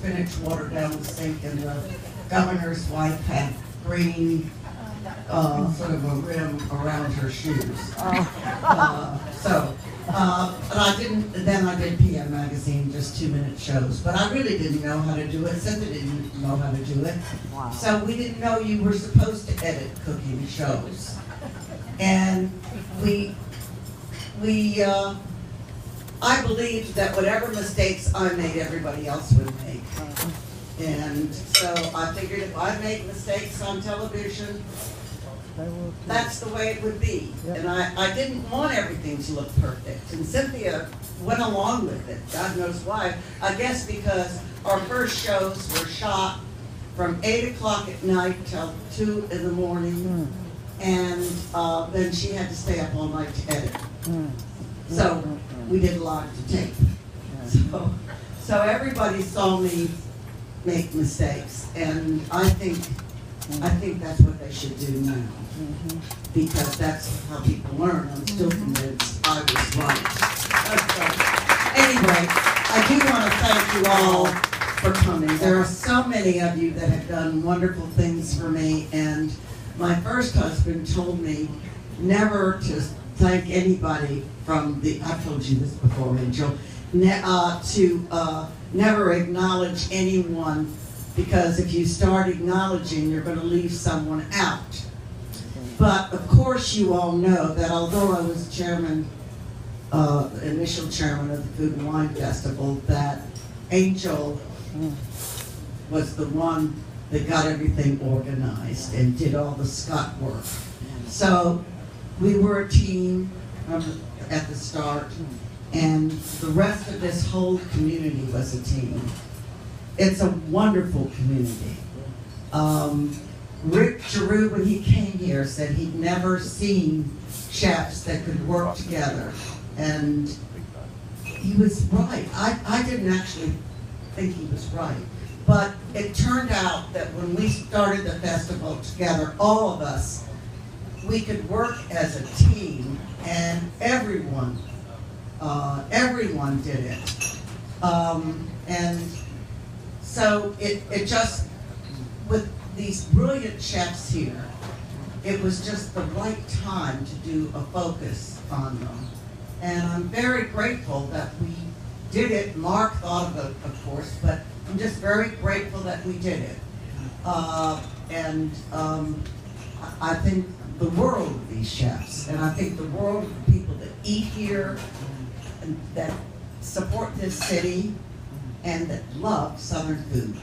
spinach water down the sink, and the governor's wife had green sort of a rim around her shoes. But I didn't, then I did PM Magazine, just 2-minute shows. But I really didn't know how to do it. Cynthia didn't know how to do it. Wow. So we didn't know you were supposed to edit cooking shows. And I believed that whatever mistakes I made, everybody else would make. And so I figured if I made mistakes on television, that's the way it would be. Yep. And I didn't want everything to look perfect. And Cynthia went along with it. God knows why. I guess because our first shows were shot from 8 o'clock at night till 2 in the morning. And then she had to stay up all night to edit. So we did a lot to tape. So everybody saw me make mistakes, and I think that's what they should do now, because that's how people learn. I'm still convinced I was right. Anyway, I do want to thank you all for coming. There are so many of you that have done wonderful things for me, and my first husband told me never to thank anybody from the, I've told you this before, Angel, to never acknowledge anyone, because if you start acknowledging, you're going to leave someone out. But of course you all know that although I was chairman, initial chairman of the Food and Wine Festival, that Angel was the one that got everything organized and did all the Scott work. So we were a team at the start, and the rest of this whole community was a team. It's a wonderful community. Rick Giroux, when he came here, said he'd never seen chefs that could work together, and he was right. I didn't actually think he was right, but it turned out that when we started the festival together, all of us, we could work as a team, and everyone did it. And so it just, with these brilliant chefs here, it was just the right time to do a focus on them. And I'm very grateful that we did it. Mark thought of it, of course, but I'm just very grateful that we did it. I think the world of these chefs, and I think the world of the people that eat here, and that support this city, and that love Southern food.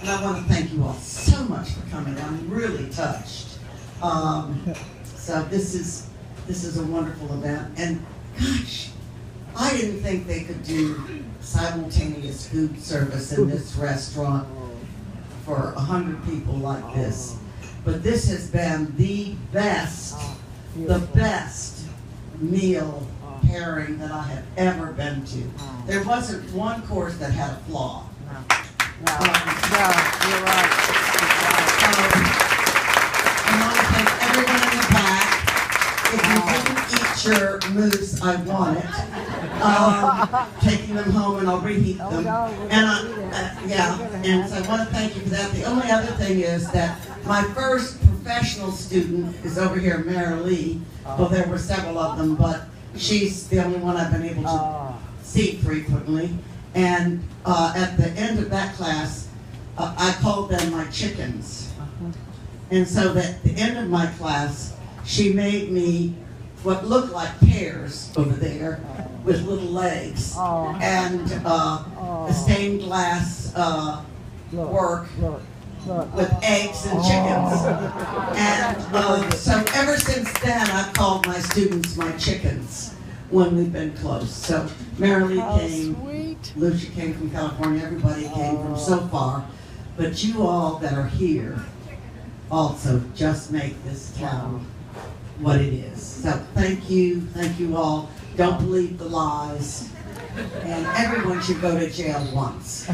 And I want to thank you all so much for coming. I'm really touched. So this is a wonderful event, and gosh, I didn't think they could do simultaneous food service in this restaurant for 100 people like this. But this has been the best meal pairing that I have ever been to. There wasn't one course that had a flaw. No, you're right. I want to thank everyone in the back. If you didn't eat your mousse, I want it. Taking them home and I'll reheat them. And so I want to thank you for that. The only other thing is that my first professional student is over here, Mary Lee. Well, there were several of them, but she's the only one I've been able to see frequently. And at the end of that class, I called them my chickens. And so at the end of my class, she made me what looked like pears over there with little legs and a stained glass work with eggs and chickens. And so ever since then, I've called my students my chickens when we've been close. So Mary Lee came, Sweet. Lucia came from California, everybody came from so far. But you all that are here also just make this town what it is. So thank you all. Don't believe the lies. And everyone should go to jail once.